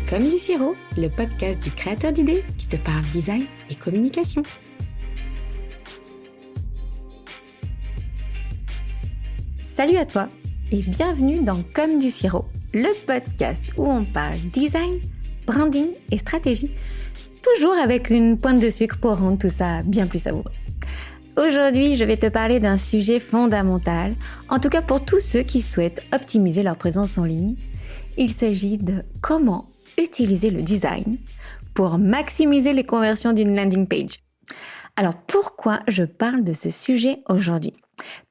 Comme du sirop, le podcast du créateur d'idées qui te parle design et communication. Salut à toi et bienvenue dans Comme du sirop, le podcast où on parle design, branding et stratégie, toujours avec une pointe de sucre pour rendre tout ça bien plus savoureux. Aujourd'hui, je vais te parler d'un sujet fondamental, en tout cas pour tous ceux qui souhaitent optimiser leur présence en ligne. Il s'agit de comment utiliser le design pour maximiser les conversions d'une landing page. Alors pourquoi je parle de ce sujet aujourd'hui ?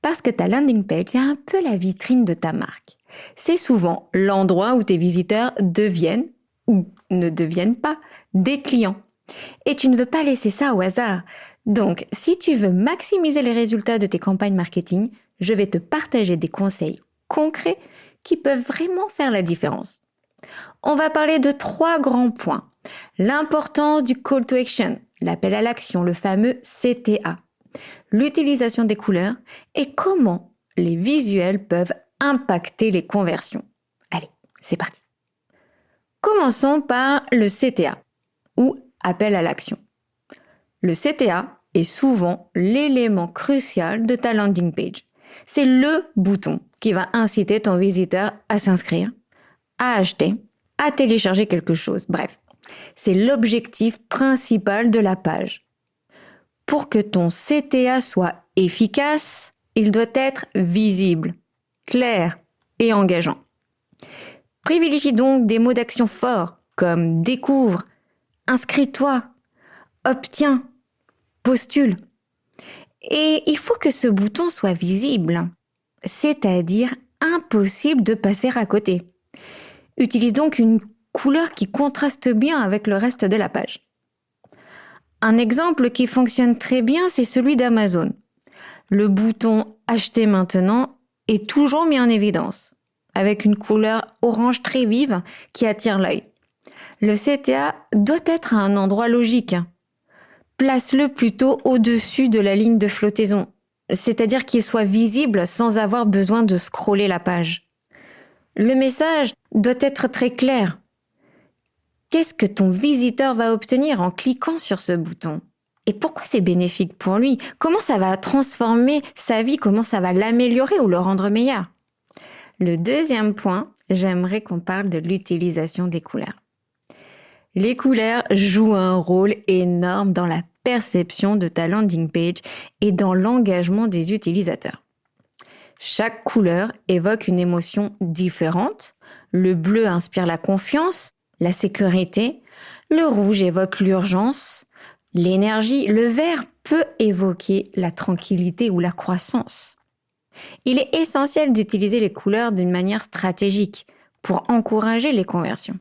Parce que ta landing page, c'est un peu la vitrine de ta marque. C'est souvent l'endroit où tes visiteurs deviennent ou ne deviennent pas des clients. Et tu ne veux pas laisser ça au hasard. Donc, si tu veux maximiser les résultats de tes campagnes marketing, je vais te partager des conseils concrets qui peuvent vraiment faire la différence. On va parler de 3 grands points. L'importance du call to action, l'appel à l'action, le fameux CTA. L'utilisation des couleurs et comment les visuels peuvent impacter les conversions. Allez, c'est parti. Commençons par le CTA, ou appel à l'action. Le CTA est souvent l'élément crucial de ta landing page. C'est le bouton qui va inciter ton visiteur à s'inscrire, à acheter, à télécharger quelque chose. Bref, c'est l'objectif principal de la page. Pour que ton CTA soit efficace, il doit être visible, clair et engageant. Privilégie donc des mots d'action forts comme découvre, inscris-toi, obtiens, postule. Et il faut que ce bouton soit visible, c'est-à-dire impossible de passer à côté. Utilise donc une couleur qui contraste bien avec le reste de la page. Un exemple qui fonctionne très bien, c'est celui d'Amazon. Le bouton « Acheter maintenant » est toujours mis en évidence, avec une couleur orange très vive qui attire l'œil. Le CTA doit être à un endroit logique. Place-le plutôt au-dessus de la ligne de flottaison, c'est-à-dire qu'il soit visible sans avoir besoin de scroller la page. Le message doit être très clair. Qu'est-ce que ton visiteur va obtenir en cliquant sur ce bouton ? Et pourquoi c'est bénéfique pour lui ? Comment ça va transformer sa vie ? Comment ça va l'améliorer ou le rendre meilleur ? Le deuxième point, j'aimerais qu'on parle de l'utilisation des couleurs. Les couleurs jouent un rôle énorme dans la perception de ta landing page et dans l'engagement des utilisateurs. Chaque couleur évoque une émotion différente. Le bleu inspire la confiance, la sécurité. Le rouge évoque l'urgence, l'énergie. Le vert peut évoquer la tranquillité ou la croissance. Il est essentiel d'utiliser les couleurs d'une manière stratégique pour encourager les conversions.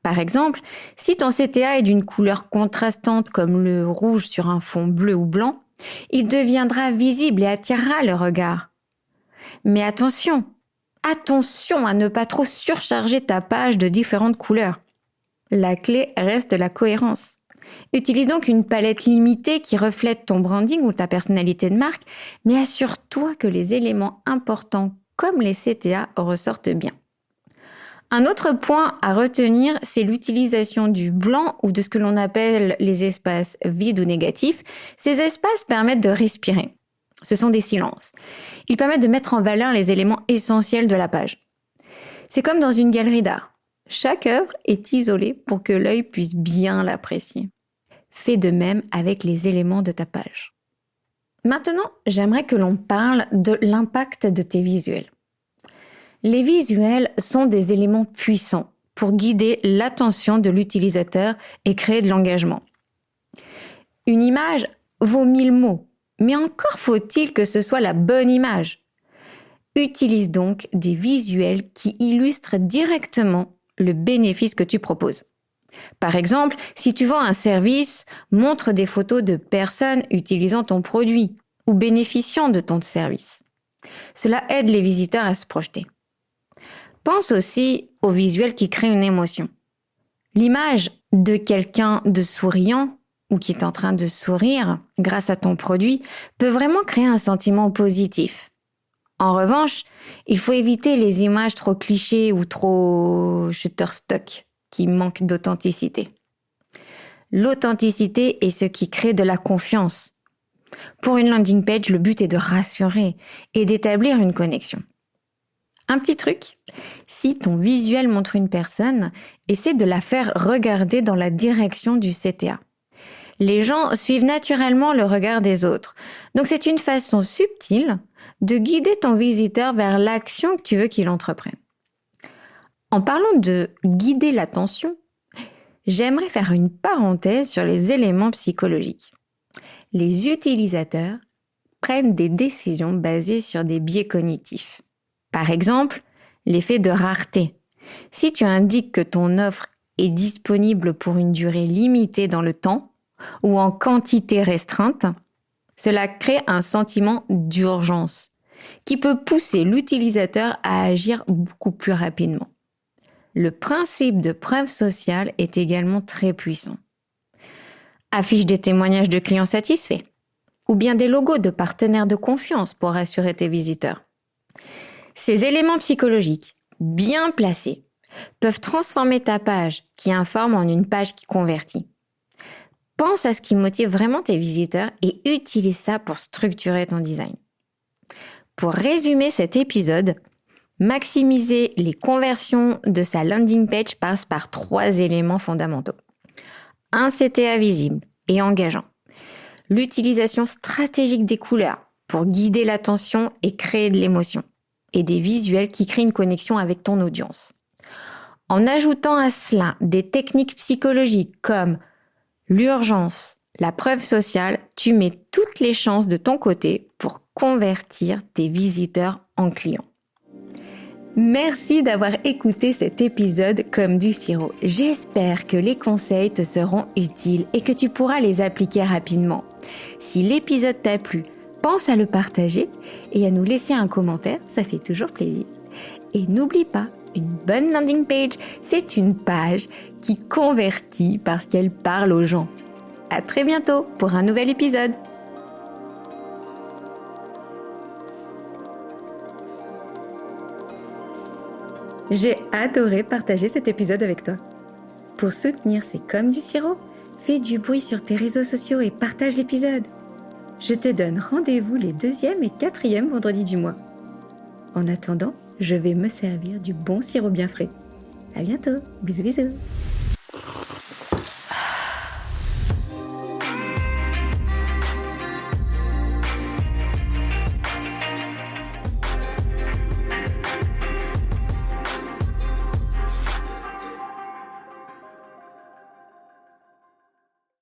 Par exemple, si ton CTA est d'une couleur contrastante comme le rouge sur un fond bleu ou blanc, il deviendra visible et attirera le regard. Mais attention à ne pas trop surcharger ta page de différentes couleurs. La clé reste la cohérence. Utilise donc une palette limitée qui reflète ton branding ou ta personnalité de marque, mais assure-toi que les éléments importants comme les CTA ressortent bien. Un autre point à retenir, c'est l'utilisation du blanc ou de ce que l'on appelle les espaces vides ou négatifs. Ces espaces permettent de respirer. Ce sont des silences. Ils permettent de mettre en valeur les éléments essentiels de la page. C'est comme dans une galerie d'art. Chaque œuvre est isolée pour que l'œil puisse bien l'apprécier. Fais de même avec les éléments de ta page. Maintenant, j'aimerais que l'on parle de l'impact de tes visuels. Les visuels sont des éléments puissants pour guider l'attention de l'utilisateur et créer de l'engagement. Une image vaut 1000 mots. Mais encore faut-il que ce soit la bonne image. Utilise donc des visuels qui illustrent directement le bénéfice que tu proposes. Par exemple, si tu vends un service, montre des photos de personnes utilisant ton produit ou bénéficiant de ton service. Cela aide les visiteurs à se projeter. Pense aussi aux visuels qui créent une émotion. L'image de quelqu'un de souriant ou qui est en train de sourire grâce à ton produit peut vraiment créer un sentiment positif. En revanche, il faut éviter les images trop clichés ou trop shutterstock. qui manque d'authenticité. L'authenticité est ce qui crée de la confiance. Pour une landing page, le but est de rassurer et d'établir une connexion. Un petit truc, si ton visuel montre une personne, essaie de la faire regarder dans la direction du CTA. Les gens suivent naturellement le regard des autres, donc c'est une façon subtile de guider ton visiteur vers l'action que tu veux qu'il entreprenne. En parlant de guider l'attention, j'aimerais faire une parenthèse sur les éléments psychologiques. Les utilisateurs prennent des décisions basées sur des biais cognitifs. Par exemple, l'effet de rareté. Si tu indiques que ton offre est disponible pour une durée limitée dans le temps ou en quantité restreinte, cela crée un sentiment d'urgence qui peut pousser l'utilisateur à agir beaucoup plus rapidement. Le principe de preuve sociale est également très puissant. Affiche des témoignages de clients satisfaits ou bien des logos de partenaires de confiance pour rassurer tes visiteurs. Ces éléments psychologiques, bien placés, peuvent transformer ta page qui informe en une page qui convertit. Pense à ce qui motive vraiment tes visiteurs et utilise ça pour structurer ton design. Pour résumer cet épisode, maximiser les conversions de sa landing page passe par 3 éléments fondamentaux. Un CTA visible et engageant. L'utilisation stratégique des couleurs pour guider l'attention et créer de l'émotion. Et des visuels qui créent une connexion avec ton audience. En ajoutant à cela des techniques psychologiques comme l'urgence, la preuve sociale, tu mets toutes les chances de ton côté pour convertir tes visiteurs en clients. Merci d'avoir écouté cet épisode comme du sirop. J'espère que les conseils te seront utiles et que tu pourras les appliquer rapidement. Si l'épisode t'a plu, pense à le partager et à nous laisser un commentaire, ça fait toujours plaisir. Et n'oublie pas, une bonne landing page, c'est une page qui convertit parce qu'elle parle aux gens. À très bientôt pour un nouvel épisode. J'ai adoré partager cet épisode avec toi. Pour soutenir C'est comme du sirop, fais du bruit sur tes réseaux sociaux et partage l'épisode. Je te donne rendez-vous les 2e et 4e vendredis du mois. En attendant, je vais me servir du bon sirop bien frais. À bientôt, bisous bisous.